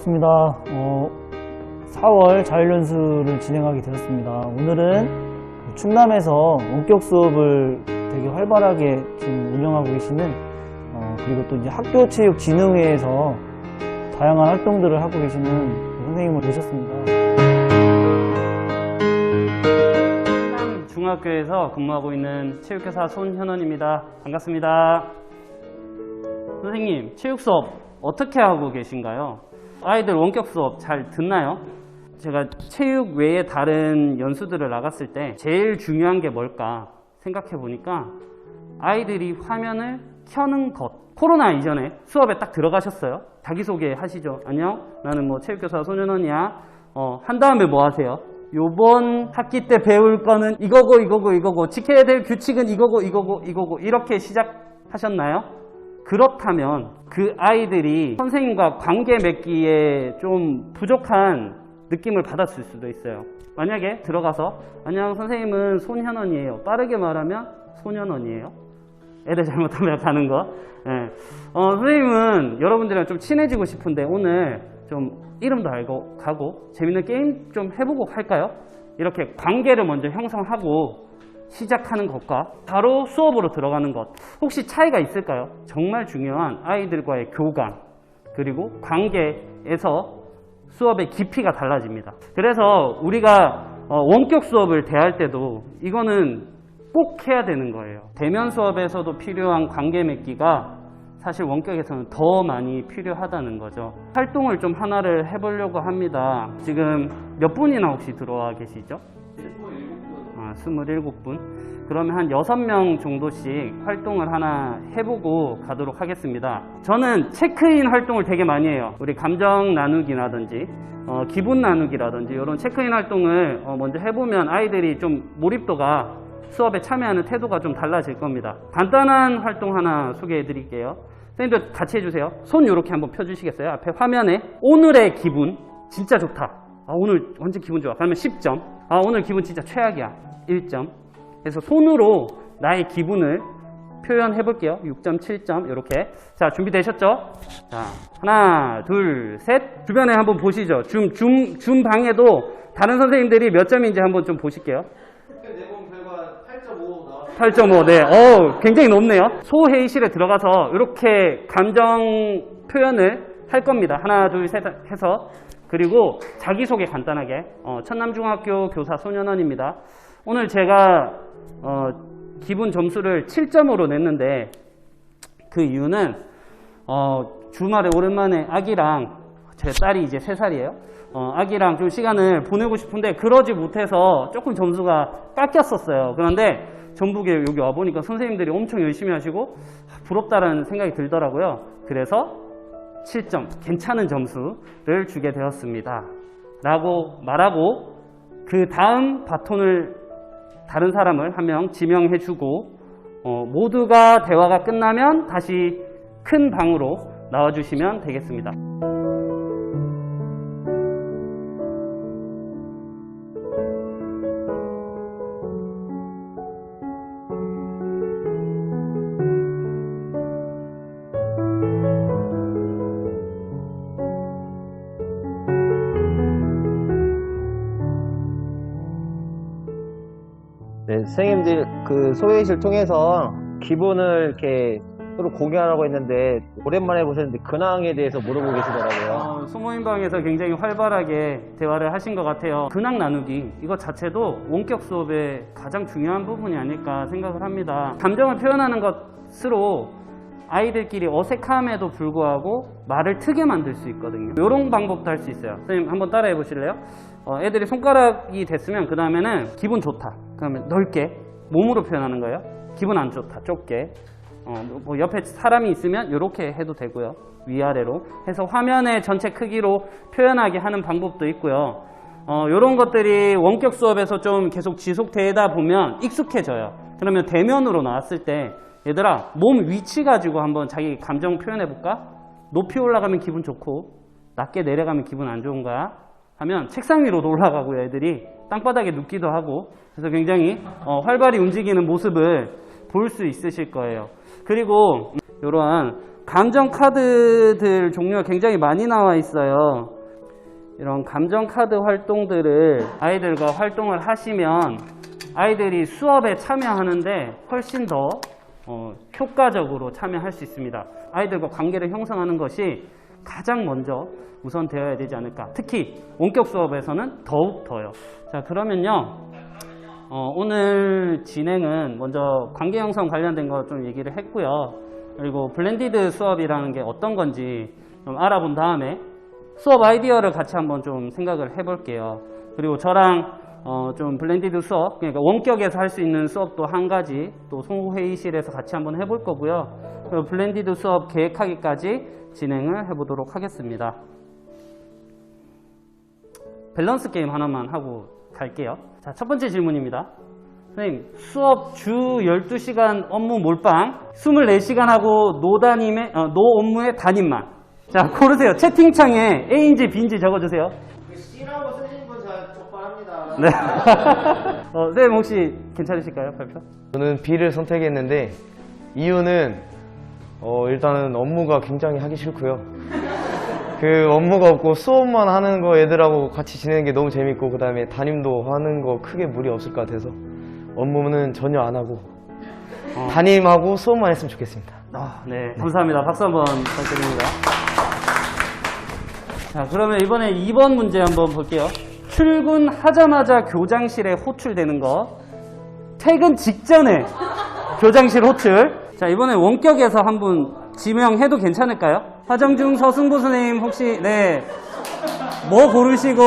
반갑습니다. 4월 자율연수를 진행하게 되었습니다. 오늘은 충남에서 원격 수업을 되게 활발하게 지금 운영하고 계시는 그리고 또 이제 학교체육진흥회에서 다양한 활동들을 하고 계시는 선생님을 모셨습니다. 충남 중학교에서 근무하고 있는 체육교사 손현원입니다. 반갑습니다. 선생님, 체육 수업 어떻게 하고 계신가요? 아이들 원격 수업 잘 듣나요? 제가 체육 외에 다른 연수들을 나갔을 때 제일 중요한 게 뭘까 생각해 보니까 아이들이 화면을 켜는 것. 코로나 이전에 수업에 딱 들어가셨어요? 자기소개 하시죠. 안녕, 나는 뭐 체육교사 손현원이야. 한 다음에 뭐 하세요? 요번 학기 때 배울 거는 이거고 지켜야 될 규칙은 이거고 이렇게 시작하셨나요? 그렇다면 그 아이들이 선생님과 관계 맺기에 좀 부족한 느낌을 받았을 수도 있어요. 만약에 들어가서 안녕, 선생님은 손현원이에요. 빠르게 말하면 손현원이에요. 애들 잘못하면 가는 거. 네. 선생님은 여러분들이랑 좀 친해지고 싶은데 오늘 좀 이름도 알고 가고 재밌는 게임 좀 해보고 할까요? 이렇게 관계를 먼저 형성하고 시작하는 것과 바로 수업으로 들어가는 것, 혹시 차이가 있을까요? 정말 중요한 아이들과의 교감 그리고 관계에서 수업의 깊이가 달라집니다. 그래서 우리가 원격 수업을 대할 때도 이거는 꼭 해야 되는 거예요. 대면 수업에서도 필요한 관계 맺기가 사실 원격에서는 더 많이 필요하다는 거죠. 활동을 좀 하나를 해보려고 합니다. 지금 몇 분이나 혹시 들어와 계시죠? 27분. 그러면 한 6명 정도씩 활동을 하나 해보고 가도록 하겠습니다. 저는 체크인 활동을 되게 많이 해요. 우리 감정 나누기라든지 기분 나누기라든지 이런 체크인 활동을 먼저 해보면 아이들이 좀 몰입도가, 수업에 참여하는 태도가 좀 달라질 겁니다. 간단한 활동 하나 소개해 드릴게요. 선생님들 같이 해주세요. 손 이렇게 한번 펴주시겠어요? 앞에 화면에 오늘의 기분 진짜 좋다. 오늘 완전 기분 좋아. 그러면 10점. 오늘 기분 진짜 최악이야. 1점. 그래서 손으로 나의 기분을 표현해 볼게요. 6점, 7점 이렇게. 자, 준비되셨죠? 자, 하나, 둘, 셋. 주변에 한번 보시죠. 줌 방에도 다른 선생님들이 몇 점인지 한번 좀 보실게요. 내본 결과 8.5 나왔어요. 8.5. 네. 굉장히 높네요. 소회의실에 들어가서 이렇게 감정 표현을 할 겁니다. 하나, 둘, 셋 해서. 그리고 자기소개 간단하게. 천남중학교 교사 손현원입니다. 오늘 제가 기분 점수를 7점으로 냈는데 그 이유는 주말에 오랜만에 아기랑, 제 딸이 이제 3살이에요. 아기랑 좀 시간을 보내고 싶은데 그러지 못해서 조금 점수가 깎였었어요. 그런데 전북에 여기 와보니까 선생님들이 엄청 열심히 하시고 부럽다라는 생각이 들더라고요. 그래서 7점, 괜찮은 점수를 주게 되었습니다 라고 말하고, 그 다음 바톤을 다른 사람을 한 명 지명해 주고 모두가 대화가 끝나면 다시 큰 방으로 나와주시면 되겠습니다. 네, 선생님들 그 소회의실 통해서 기분을 이렇게 서로 공유하라고 했는데 오랜만에 보셨는데 근황에 대해서 물어보고 계시더라고요. 소모임방에서 굉장히 활발하게 대화를 하신 것 같아요. 근황 나누기, 이것 자체도 원격 수업의 가장 중요한 부분이 아닐까 생각을 합니다. 감정을 표현하는 것으로 아이들끼리 어색함에도 불구하고 말을 트게 만들 수 있거든요. 이런 방법도 할 수 있어요. 선생님 한번 따라해 보실래요? 애들이 손가락이 됐으면 그 다음에는 기분 좋다. 그러면 넓게 몸으로 표현하는 거예요. 기분 안 좋다. 좁게. 뭐 옆에 사람이 있으면 이렇게 해도 되고요. 위아래로 해서 화면의 전체 크기로 표현하게 하는 방법도 있고요. 이런 것들이 원격 수업에서 좀 계속 지속되다 보면 익숙해져요. 그러면 대면으로 나왔을 때 얘들아, 몸 위치 가지고 한번 자기 감정 표현해 볼까? 높이 올라가면 기분 좋고 낮게 내려가면 기분 안 좋은 거야 하면 책상 위로도 올라가고요. 애들이 땅바닥에 눕기도 하고, 그래서 굉장히 활발히 움직이는 모습을 볼 수 있으실 거예요. 그리고 이러한 감정 카드들 종류가 굉장히 많이 나와 있어요. 이런 감정 카드 활동들을 아이들과 활동을 하시면 아이들이 수업에 참여하는데 훨씬 더 효과적으로 참여할 수 있습니다. 아이들과 관계를 형성하는 것이 가장 먼저 우선 되어야 되지 않을까. 특히 원격 수업에서는 더욱 더요. 자, 그러면요. 오늘 진행은 먼저 관계 형성 관련된 거 좀 얘기를 했고요. 그리고 블렌디드 수업이라는 게 어떤 건지 좀 알아본 다음에 수업 아이디어를 같이 한번 좀 생각을 해볼게요. 그리고 저랑 좀 블렌디드 수업, 그러니까 원격에서 할 수 있는 수업도 한 가지 또 송후회의실에서 같이 한번 해볼 거고요. 그리고 블렌디드 수업 계획하기까지 진행을 해보도록 하겠습니다. 밸런스 게임 하나만 하고 갈게요. 자, 첫 번째 질문입니다. 선생님, 수업 주 12시간 업무 몰빵, 24시간 하고 노 업무의 담임만. 자, 고르세요. 채팅창에 A인지 B인지 적어주세요. C라고 쓰신 건 제가 적발합니다. 네. 선생님 혹시 괜찮으실까요? 발표? 저는 B를 선택했는데 이유는 일단은 업무가 굉장히 하기 싫고요. 그 업무가 없고 수업만 하는 거 애들하고 같이 지내는 게 너무 재밌고 그 다음에 담임도 하는 거 크게 무리 없을 것 같아서 업무는 전혀 안 하고 담임하고 수업만 했으면 좋겠습니다. 네, 감사합니다. 박수 한번 부탁드립니다. 자, 그러면 이번에 2번 문제 한번 볼게요. 출근하자마자 교장실에 호출되는 거, 퇴근 직전에 교장실 호출. 자, 이번에 원격에서 한 분 지명해도 괜찮을까요? 화정중 서승보 선생님 혹시 뭐 고르시고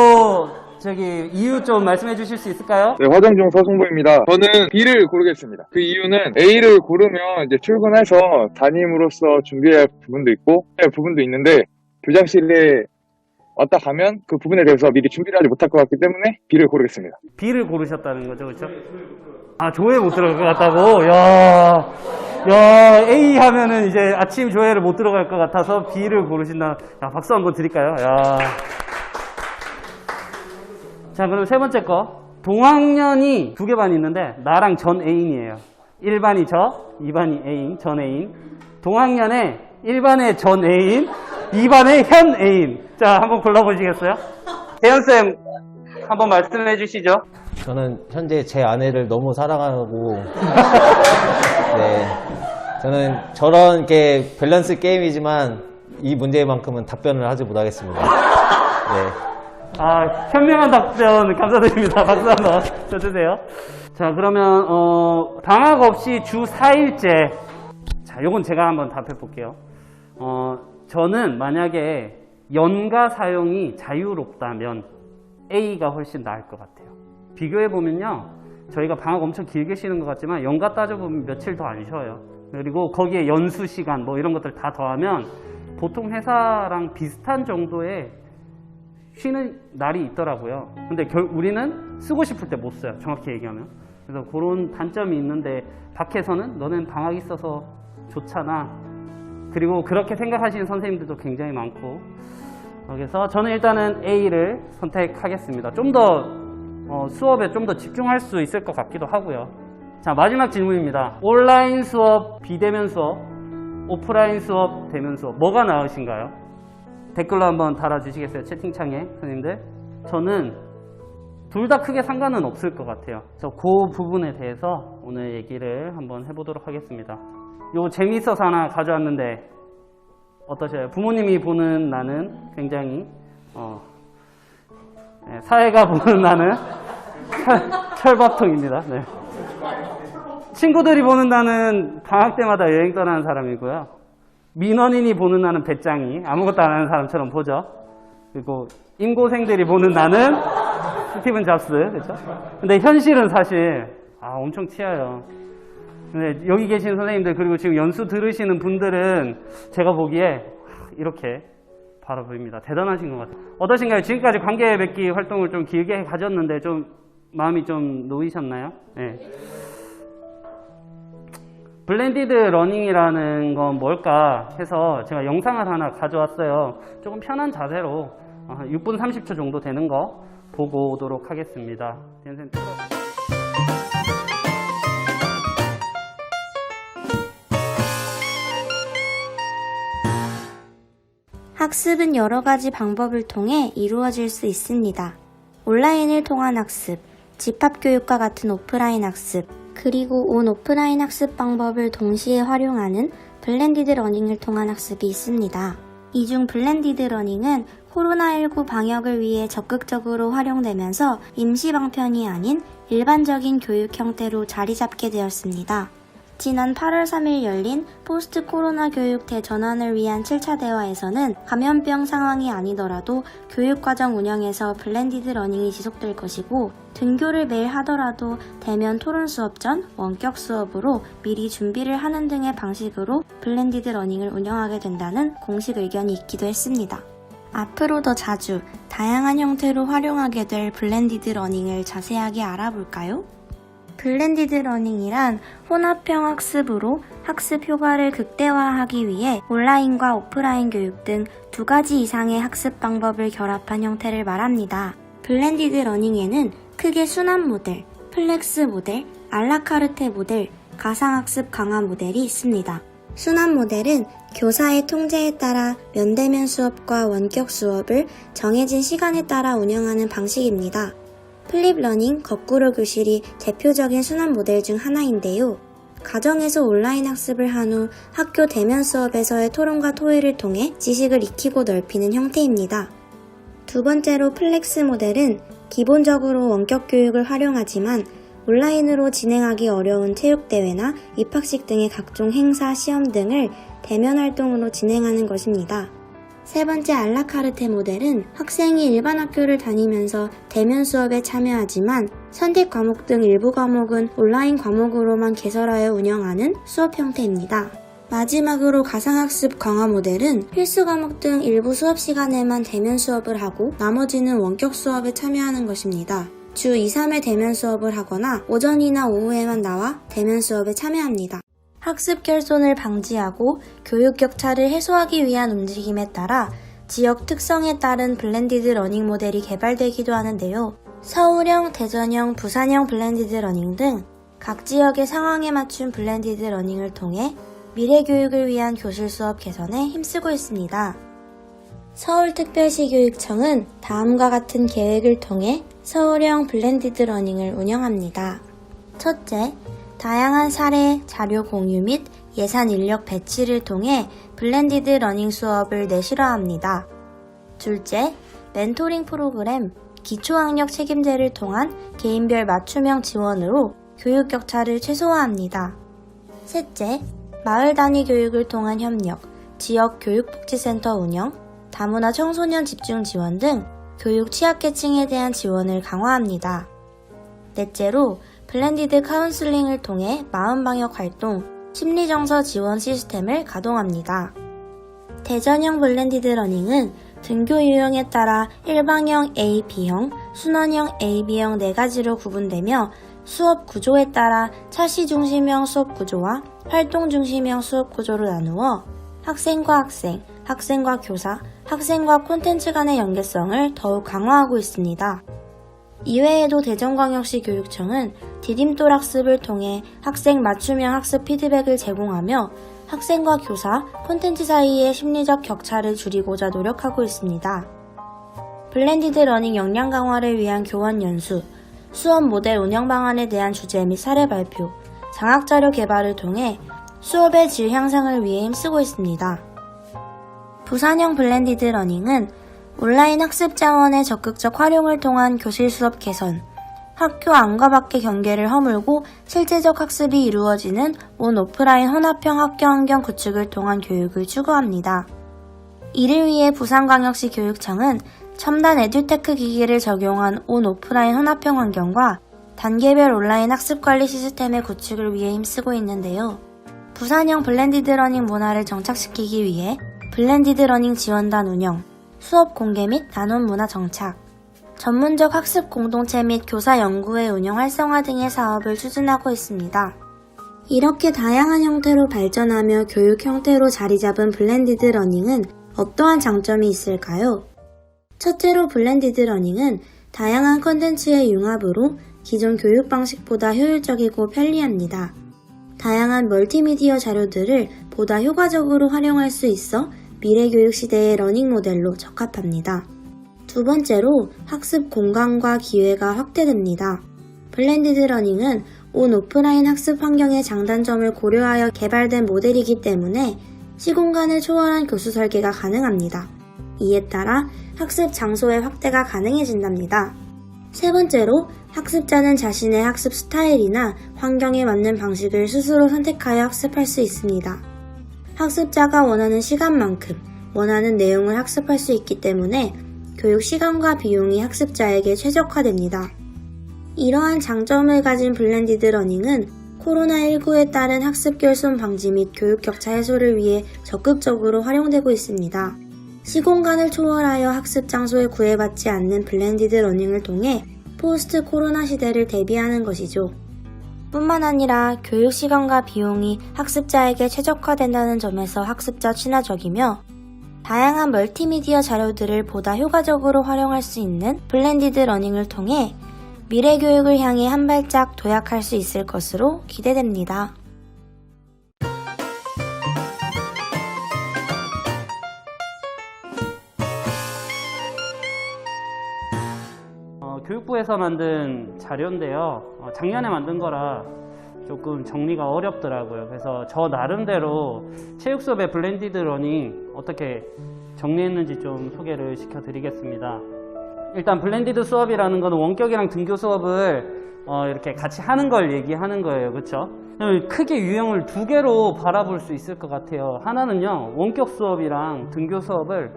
저기 이유 좀 말씀해 주실 수 있을까요? 네, 화정중 서승보입니다. 저는 B를 고르겠습니다. 그 이유는 A를 고르면 이제 출근해서 담임으로서 준비해야 할 부분도 있고, 부분도 있는데, 교장실에 왔다 가면 그 부분에 대해서 미리 준비를 하지 못할 것 같기 때문에 B를 고르겠습니다. B를 고르셨다는 거죠, 그렇죠? 아, 조회 못 들어갈 것 같다고? 야, A 하면은 이제 아침 조회를 못 들어갈 것 같아서 B를 고르신다. 야, 박수 한번 드릴까요? 야. 자, 그럼 세 번째 거. 동학년이 2개 반이 있는데 나랑 전 애인이에요. 1반이 저, 2반이 애인, 전 애인. 동학년에 1반의 전 애인, 2반의 현 애인. 자, 한번 골라보시겠어요? 혜연쌤, 한번 말씀해 주시죠. 저는 현재 제 아내를 너무 사랑하고 네, 저는 저런 게 밸런스 게임이지만 이 문제만큼은 답변을 하지 못하겠습니다. 네. 아, 현명한 답변 감사드립니다. 박수 한번 쳐주세요. 자, 그러면 방학 없이 주 4일째. 자, 요건 제가 한번 답해 볼게요. 저는 만약에 연가 사용이 자유롭다면 A가 훨씬 나을 것 같아요. 비교해 보면요, 저희가 방학 엄청 길게 쉬는 것 같지만 연가 따져보면 며칠 더 안 쉬어요. 그리고 거기에 연수 시간 뭐 이런 것들 다 더하면 보통 회사랑 비슷한 정도의 쉬는 날이 있더라고요. 근데 우리는 쓰고 싶을 때 못 써요, 정확히 얘기하면. 그래서 그런 단점이 있는데 밖에서는 너는 방학 있어서 좋잖아. 그리고 그렇게 생각하시는 선생님들도 굉장히 많고. 그래서 저는 일단은 A를 선택하겠습니다. 좀 더 수업에 좀 더 집중할 수 있을 것 같기도 하고요. 자, 마지막 질문입니다. 온라인 수업, 비대면 수업, 오프라인 수업, 대면 수업, 뭐가 나으신가요? 댓글로 한번 달아주시겠어요? 채팅창에, 선생님들. 저는 둘 다 크게 상관은 없을 것 같아요. 그래서 그 부분에 대해서 오늘 얘기를 한번 해보도록 하겠습니다. 요거 재미있어서 하나 가져왔는데 어떠셔요? 부모님이 보는 나는 굉장히 사회가 보는 나는 철밥통입니다. 네. 친구들이 보는 나는 방학 때마다 여행 떠나는 사람이고요. 민원인이 보는 나는 배짱이 아무것도 안 하는 사람처럼 보죠. 그리고 임고생들이 보는 나는 스티븐 잡스, 그렇죠? 근데 현실은 사실 엄청 치여요. 근데 여기 계신 선생님들 그리고 지금 연수 들으시는 분들은 제가 보기에 이렇게 바로 보입니다. 대단하신 것 같아요. 어떠신가요? 지금까지 관계 맺기 활동을 좀 길게 가졌는데 좀 마음이 좀 놓이셨나요? 네. 블렌디드 러닝이라는 건 뭘까 해서 제가 영상을 하나 가져왔어요. 조금 편한 자세로 6분 30초 정도 되는 거 보고 오도록 하겠습니다. 학습은 여러 가지 방법을 통해 이루어질 수 있습니다. 온라인을 통한 학습, 집합교육과 같은 오프라인 학습, 그리고 온 오프라인 학습 방법을 동시에 활용하는 블렌디드 러닝을 통한 학습이 있습니다. 이 중 블렌디드 러닝은 코로나19 방역을 위해 적극적으로 활용되면서 임시 방편이 아닌 일반적인 교육 형태로 자리 잡게 되었습니다. 지난 8월 3일 열린 포스트 코로나 교육 대전환을 위한 7차 대화에서는 감염병 상황이 아니더라도 교육과정 운영에서 블렌디드 러닝이 지속될 것이고, 등교를 매일 하더라도 대면 토론 수업 전 원격 수업으로 미리 준비를 하는 등의 방식으로 블렌디드 러닝을 운영하게 된다는 공식 의견이 있기도 했습니다. 앞으로 더 자주 다양한 형태로 활용하게 될 블렌디드 러닝을 자세하게 알아볼까요? 블렌디드 러닝이란 혼합형 학습으로 학습 효과를 극대화하기 위해 온라인과 오프라인 교육 등 두 가지 이상의 학습 방법을 결합한 형태를 말합니다. 블렌디드 러닝에는 크게 순환 모델, 플렉스 모델, 알라카르테 모델, 가상학습 강화 모델이 있습니다. 순환 모델은 교사의 통제에 따라 면대면 수업과 원격 수업을 정해진 시간에 따라 운영하는 방식입니다. 플립 러닝, 거꾸로 교실이 대표적인 순환 모델 중 하나인데요. 가정에서 온라인 학습을 한 후 학교 대면 수업에서의 토론과 토의를 통해 지식을 익히고 넓히는 형태입니다. 두 번째로 플렉스 모델은 기본적으로 원격 교육을 활용하지만 온라인으로 진행하기 어려운 체육대회나 입학식 등의 각종 행사, 시험 등을 대면 활동으로 진행하는 것입니다. 세 번째 알라카르테 모델은 학생이 일반 학교를 다니면서 대면 수업에 참여하지만 선택 과목 등 일부 과목은 온라인 과목으로만 개설하여 운영하는 수업 형태입니다. 마지막으로 가상학습 강화 모델은 필수 과목 등 일부 수업 시간에만 대면 수업을 하고 나머지는 원격 수업에 참여하는 것입니다. 주 2, 3회 대면 수업을 하거나 오전이나 오후에만 나와 대면 수업에 참여합니다. 학습 결손을 방지하고 교육 격차를 해소하기 위한 움직임에 따라 지역 특성에 따른 블렌디드 러닝 모델이 개발되기도 하는데요. 서울형, 대전형, 부산형 블렌디드 러닝 등 각 지역의 상황에 맞춘 블렌디드 러닝을 통해 미래 교육을 위한 교실 수업 개선에 힘쓰고 있습니다. 서울특별시 교육청은 다음과 같은 계획을 통해 서울형 블렌디드 러닝을 운영합니다. 첫째, 다양한 사례, 자료 공유 및 예산 인력 배치를 통해 블렌디드 러닝 수업을 내실화합니다. 둘째, 멘토링 프로그램, 기초학력 책임제를 통한 개인별 맞춤형 지원으로 교육 격차를 최소화합니다. 셋째, 마을 단위 교육을 통한 협력, 지역 교육복지센터 운영, 다문화 청소년 집중 지원 등 교육 취약계층에 대한 지원을 강화합니다. 넷째로 블렌디드 카운슬링을 통해 마음방역 활동, 심리정서 지원 시스템을 가동합니다. 대전형 블렌디드 러닝은 등교 유형에 따라 일방형 A, B형, 순환형 A, B형 4가지로 구분되며 수업 구조에 따라 차시 중심형 수업 구조와 활동 중심형 수업 구조로 나누어 학생과 학생, 학생과 교사, 학생과 콘텐츠 간의 연계성을 더욱 강화하고 있습니다. 이외에도 대전광역시 교육청은 디딤돌 학습을 통해 학생 맞춤형 학습 피드백을 제공하며 학생과 교사, 콘텐츠 사이의 심리적 격차를 줄이고자 노력하고 있습니다. 블렌디드 러닝 역량 강화를 위한 교원 연수, 수업 모델 운영 방안에 대한 주제 및 사례 발표, 장학자료 개발을 통해 수업의 질 향상을 위해 힘쓰고 있습니다. 부산형 블렌디드 러닝은 온라인 학습 자원의 적극적 활용을 통한 교실 수업 개선, 학교 안과 밖의 경계를 허물고 실제적 학습이 이루어지는 온 오프라인 혼합형 학교 환경 구축을 통한 교육을 추구합니다. 이를 위해 부산광역시 교육청은 첨단 에듀테크 기기를 적용한 온 오프라인 혼합형 환경과 단계별 온라인 학습 관리 시스템의 구축을 위해 힘쓰고 있는데요. 부산형 블렌디드 러닝 문화를 정착시키기 위해 블렌디드 러닝 지원단 운영, 수업 공개 및 단원 문화 정착, 전문적 학습 공동체 및 교사 연구회 운영 활성화 등의 사업을 추진하고 있습니다. 이렇게 다양한 형태로 발전하며 교육 형태로 자리 잡은 블렌디드 러닝은 어떠한 장점이 있을까요? 첫째로 블렌디드 러닝은 다양한 콘텐츠의 융합으로 기존 교육 방식보다 효율적이고 편리합니다. 다양한 멀티미디어 자료들을 보다 효과적으로 활용할 수 있어 미래교육 시대의 러닝 모델로 적합합니다. 두 번째로 학습 공간과 기회가 확대됩니다. 블렌디드 러닝은 온 오프라인 학습 환경의 장단점을 고려하여 개발된 모델이기 때문에 시공간을 초월한 교수 설계가 가능합니다. 이에 따라 학습 장소의 확대가 가능해진답니다. 세 번째로 학습자는 자신의 학습 스타일이나 환경에 맞는 방식을 스스로 선택하여 학습할 수 있습니다. 학습자가 원하는 시간만큼 원하는 내용을 학습할 수 있기 때문에 교육 시간과 비용이 학습자에게 최적화됩니다. 이러한 장점을 가진 블렌디드 러닝은 코로나19에 따른 학습 결손 방지 및 교육 격차 해소를 위해 적극적으로 활용되고 있습니다. 시공간을 초월하여 학습 장소에 구애받지 않는 블렌디드 러닝을 통해 포스트 코로나 시대를 대비하는 것이죠. 뿐만 아니라 교육 시간과 비용이 학습자에게 최적화된다는 점에서 학습자 친화적이며 다양한 멀티미디어 자료들을 보다 효과적으로 활용할 수 있는 블렌디드 러닝을 통해 미래 교육을 향해 한 발짝 도약할 수 있을 것으로 기대됩니다. 교육부에서 만든 자료인데요. 작년에 만든 거라 조금 정리가 어렵더라고요. 그래서 저 나름대로 체육 수업의 블렌디드 러닝 어떻게 정리했는지 좀 소개를 시켜드리겠습니다. 일단 블렌디드 수업이라는 건 원격이랑 등교 수업을 이렇게 같이 하는 걸 얘기하는 거예요. 그렇죠? 크게 유형을 두 개로 바라볼 수 있을 것 같아요. 하나는요, 원격 수업이랑 등교 수업을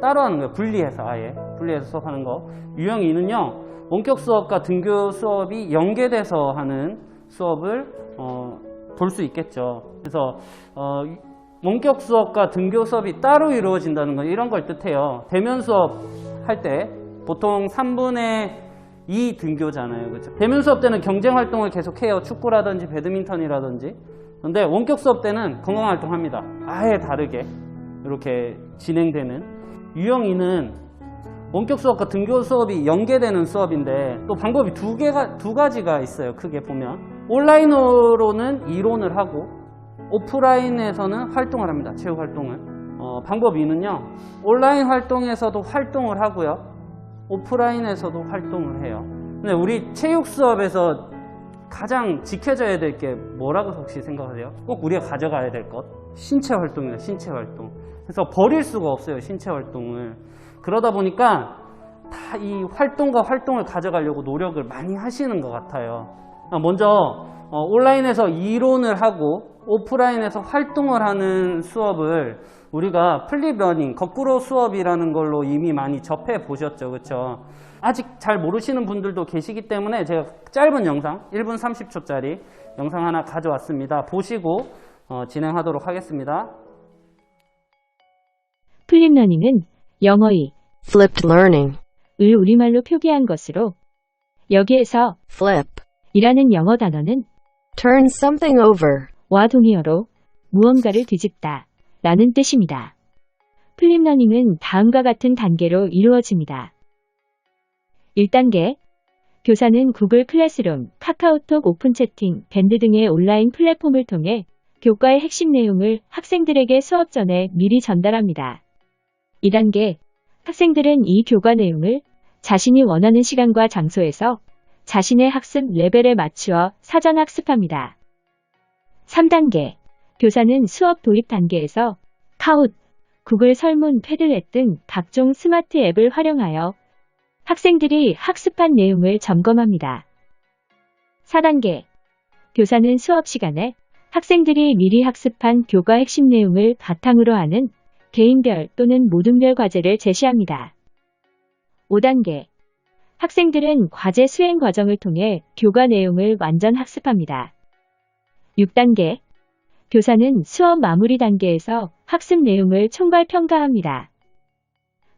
따로 하는 거예요. 분리해서 아예 분리해서 수업하는 거. 유형 2는요, 원격 수업과 등교 수업이 연계돼서 하는 수업을 볼 수 있겠죠. 그래서 원격 수업과 등교 수업이 따로 이루어진다는 건 이런 걸 뜻해요. 대면 수업 할 때 보통 3분의 2 등교잖아요. 그렇죠? 대면 수업 때는 경쟁 활동을 계속해요. 축구라든지 배드민턴이라든지. 근데 원격 수업 때는 건강 활동합니다. 아예 다르게 이렇게 진행되는. 유형 2는 원격 수업과 등교 수업이 연계되는 수업인데 또 방법이 두 가지가 있어요. 크게 보면 온라인으로는 이론을 하고 오프라인에서는 활동을 합니다. 체육 활동을. 방법 2는요, 온라인 활동에서도 활동을 하고요, 오프라인에서도 활동을 해요. 근데 우리 체육 수업에서 가장 지켜져야 될 게 뭐라고 혹시 생각하세요? 꼭 우리가 가져가야 될 것? 신체 활동입니다. 신체 활동. 그래서 버릴 수가 없어요. 신체 활동을. 그러다 보니까 다 이 활동과 활동을 가져가려고 노력을 많이 하시는 것 같아요. 먼저 온라인에서 이론을 하고 오프라인에서 활동을 하는 수업을 우리가 플립 러닝, 거꾸로 수업이라는 걸로 이미 많이 접해 보셨죠. 그렇죠? 아직 잘 모르시는 분들도 계시기 때문에 제가 짧은 영상, 1분 30초짜리 영상 하나 가져왔습니다. 보시고 진행하도록 하겠습니다. 플립 러닝은 영어의 flipped learning 을 우리말로 표기한 것으로, 여기에서 flip 이라는 영어 단어는 turn something over 와 동의어로 무언가를 뒤집다 라는 뜻입니다. 플립 러닝은 다음과 같은 단계로 이루어집니다. 1단계, 교사는 구글 클래스룸, 카카오톡 오픈 채팅, 밴드 등의 온라인 플랫폼을 통해 교과의 핵심 내용을 학생들에게 수업 전에 미리 전달합니다. 2단계, 학생들은 이 교과 내용을 자신이 원하는 시간과 장소에서 자신의 학습 레벨에 맞추어 사전 학습합니다. 3단계, 교사는 수업 도입 단계에서 카웃, 구글 설문, 패들렛 등 각종 스마트 앱을 활용하여 학생들이 학습한 내용을 점검합니다. 4단계, 교사는 수업 시간에 학생들이 미리 학습한 교과 핵심 내용을 바탕으로 하는 개인별 또는 모둠별 과제를 제시합니다. 5단계, 학생들은 과제 수행 과정을 통해 교과 내용을 완전 학습합니다. 6단계, 교사는 수업 마무리 단계에서 학습 내용을 총괄 평가합니다.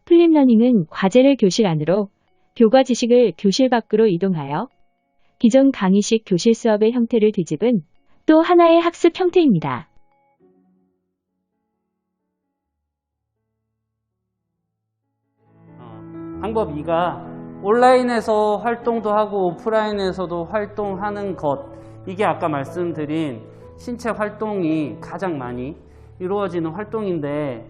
플립 러닝은 과제를 교실 안으로, 교과 지식을 교실 밖으로 이동하여 기존 강의식 교실 수업의 형태를 뒤집은 또 하나의 학습 형태입니다. 방법 2가 온라인에서 활동도 하고 오프라인에서도 활동하는 것. 이게 아까 말씀드린 신체 활동이 가장 많이 이루어지는 활동인데,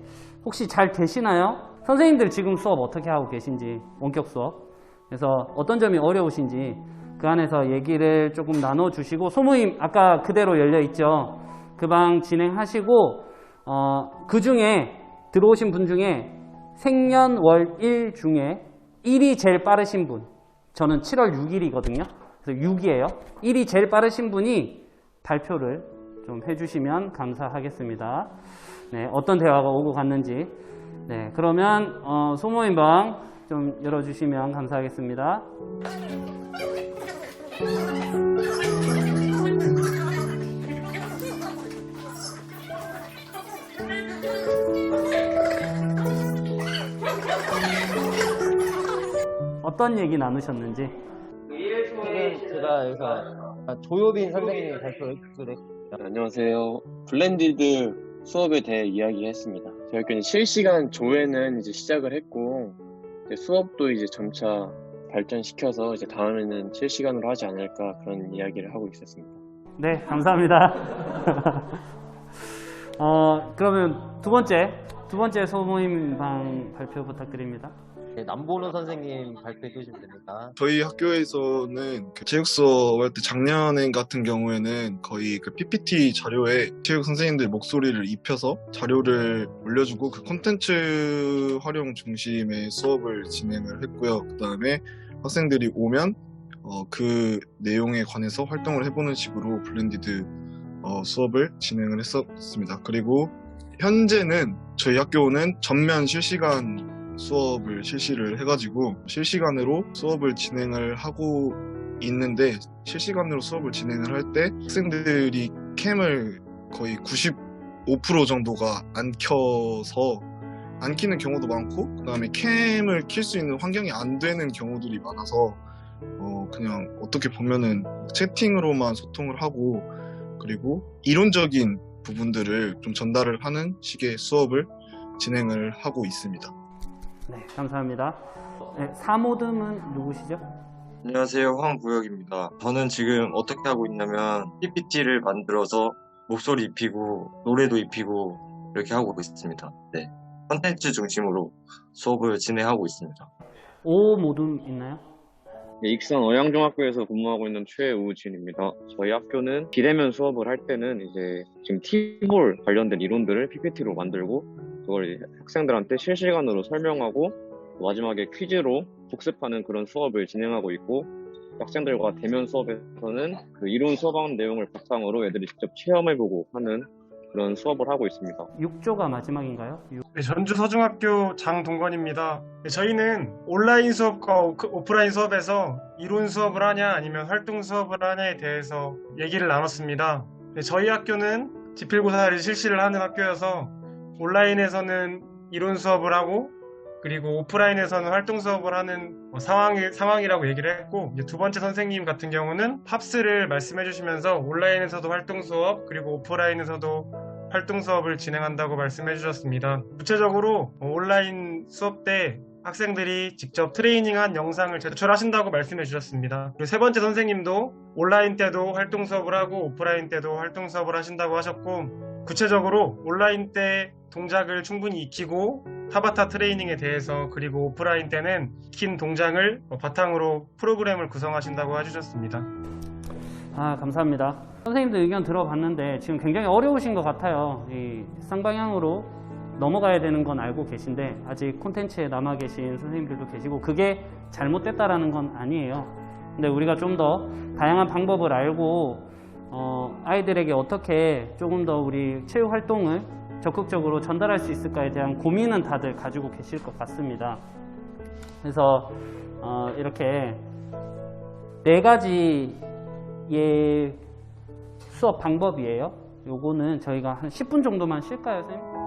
혹시 잘 되시나요? 선생님들 지금 수업 어떻게 하고 계신지, 원격 수업. 그래서 어떤 점이 어려우신지 그 안에서 얘기를 조금 나눠주시고, 소모임 아까 그대로 열려있죠. 그 방 진행하시고, 그 중에 들어오신 분 중에 생년월일 중에 1이 제일 빠르신 분, 저는 7월 6일이거든요. 그래서 6이에요. 1이 제일 빠르신 분이 발표를 좀 해주시면 감사하겠습니다. 네, 어떤 대화가 오고 갔는지. 네, 그러면 소모임 방 좀 열어주시면 감사하겠습니다. 어떤 얘기 나누셨는지. 제가 여기서 조효빈 선생님이 발표를 했습니다. 안녕하세요. 블렌디드 수업에 대해 이야기했습니다. 저희 학교는 실시간 조회는 이제 시작을 했고, 이제 수업도 이제 점차 발전시켜서 이제 다음에는 실시간으로 하지 않을까 그런 이야기를 하고 있었습니다. 네, 감사합니다. 그러면 두 번째 소모임 방 발표 부탁드립니다. 네, 남보는 선생님 발표해 주시면 됩니다. 저희 학교에서는 그 체육 수업 할 때 작년에 같은 경우에는 거의 그 PPT 자료에 체육 선생님들 목소리를 입혀서 자료를 올려주고 그 콘텐츠 활용 중심의 수업을 진행을 했고요. 그 다음에 학생들이 오면 그 내용에 관해서 활동을 해보는 식으로 블렌디드 수업을 진행을 했었습니다. 그리고 현재는 저희 학교는 전면 실시간 수업을 실시를 해가지고 실시간으로 수업을 진행을 하고 있는데, 실시간으로 수업을 진행을 할 때 학생들이 캠을 거의 95% 정도가 안 켜서 안 켜는 경우도 많고, 그 다음에 캠을 킬 수 있는 환경이 안 되는 경우들이 많아서 그냥 어떻게 보면은 채팅으로만 소통을 하고, 그리고 이론적인 부분들을 좀 전달을 하는 식의 수업을 진행을 하고 있습니다. 네, 감사합니다. 네, 3호듬은 누구시죠? 안녕하세요. 황부혁입니다. 저는 지금 어떻게 하고 있냐면 PPT를 만들어서 목소리 입히고 노래도 입히고 이렇게 하고 있습니다. 네, 컨텐츠 중심으로 수업을 진행하고 있습니다. 5모듬 있나요? 네, 익산 어양중학교에서 근무하고 있는 최우진입니다. 저희 학교는 비대면 수업을 할 때는 이제 지금 T볼 관련된 이론들을 PPT로 만들고 그걸 이제 학생들한테 실시간으로 설명하고 마지막에 퀴즈로 복습하는 그런 수업을 진행하고 있고, 학생들과 대면 수업에서는 그 이론 수업한 내용을 바탕으로 애들이 직접 체험해보고 하는 그런 수업을 하고 있습니다. 6조가 마지막인가요? 네, 전주 서중학교 장동건입니다. 네, 저희는 온라인 수업과 오프라인 수업에서 이론 수업을 하냐 아니면 활동 수업을 하냐에 대해서 얘기를 나눴습니다. 네, 저희 학교는 지필고사를 실시를 하는 학교여서 온라인에서는 이론 수업을 하고, 그리고 오프라인에서는 활동 수업을 하는 상황이라고 얘기를 했고, 이제 두 번째 선생님 같은 경우는 팝스를 말씀해 주시면서 온라인에서도 활동 수업, 그리고 오프라인에서도 활동 수업을 진행한다고 말씀해 주셨습니다. 구체적으로 온라인 수업 때 학생들이 직접 트레이닝한 영상을 제출하신다고 말씀해 주셨습니다. 그리고 세 번째 선생님도 온라인 때도 활동 수업을 하고 오프라인 때도 활동 수업을 하신다고 하셨고, 구체적으로 온라인 때 동작을 충분히 익히고 타바타 트레이닝에 대해서, 그리고 오프라인 때는 익힌 동작을 바탕으로 프로그램을 구성하신다고 해주셨습니다. 감사합니다. 선생님들 의견 들어봤는데 지금 굉장히 어려우신 것 같아요. 이 쌍방향으로 넘어가야 되는 건 알고 계신데 아직 콘텐츠에 남아 계신 선생님들도 계시고, 그게 잘못됐다라는 건 아니에요. 근데 우리가 좀 더 다양한 방법을 알고 아이들에게 어떻게 조금 더 우리 체육 활동을 적극적으로 전달할 수 있을까에 대한 고민은 다들 가지고 계실 것 같습니다. 그래서 이렇게 4가지의 수업 방법이에요. 요거는 저희가 한 10분 정도만 쉴까요, 선생님?